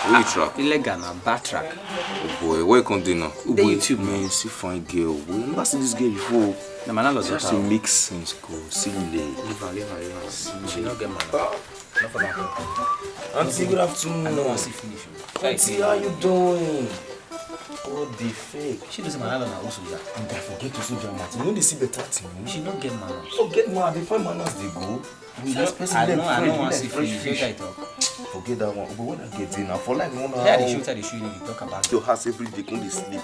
Where you trap? Illegal na bad track. Oh boy, what you can do now? Oh The boy, YouTube, man, see fine girl. We never seen this girl before. The man lost Just to make sense, go. See late. Leave her. She not get man. Not for that. Auntie, good afternoon. I don't want to see finish. Auntie, how you doing? Oh, the fake. She doesn't man na also that. And I forget to soldier Martin. When they see better thing, She not get man. forget man. They find manners, they go. We just I don't want to see finish. Forget that one. But when I get in, I for like 1 hour. Yeah, they show you need to talk about. Your house every day, when they sleep,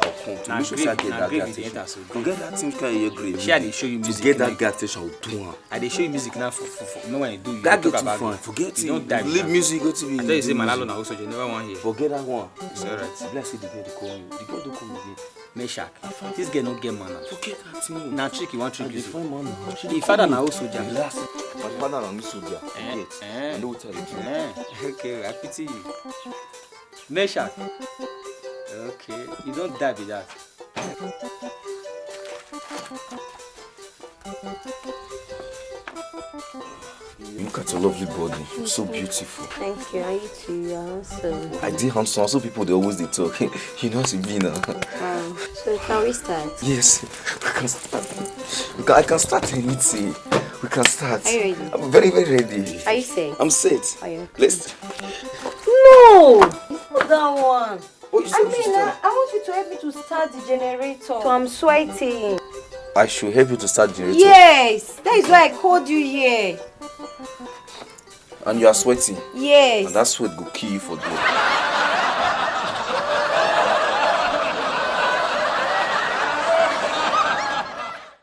I'll come to make sure I get that gas station. Forget that thing, can you agree? She they show you music. To get that gas station, I'll do one. I they show you music now for no when you do. You That talk get too about fun. it. Forget You don't it. die. Leave music, go to me. I tell you say Malalo na also you never want here. Forget that one. It's alright. Bless you, the girl they call you. The girl don't call me again. Meshak. This girl no get man. Forget that thing. Now trick you want trick They you. find man. The father na also just. Relax. My father na me soldier. Forget. I know what I do. Okay, I pity you. Meshak. Okay, you don't die with that. Look at your lovely body. You're so beautiful. Thank you. Are you too? You're handsome. I did handsome. So people they always they talk. You know how to be now. So can we start? Yes, we can start. I can start anything. We can start. Are you ready? I'm very, very ready. Are you set? I'm set. Are you? Let's. No! It's not that one. Oh, you said we should start. I want you to help me to start the generator. So I'm sweating. I should help you to start generator. Yes! That is why I called you here. And you are sweating. Yes. And that sweat go kill you for good.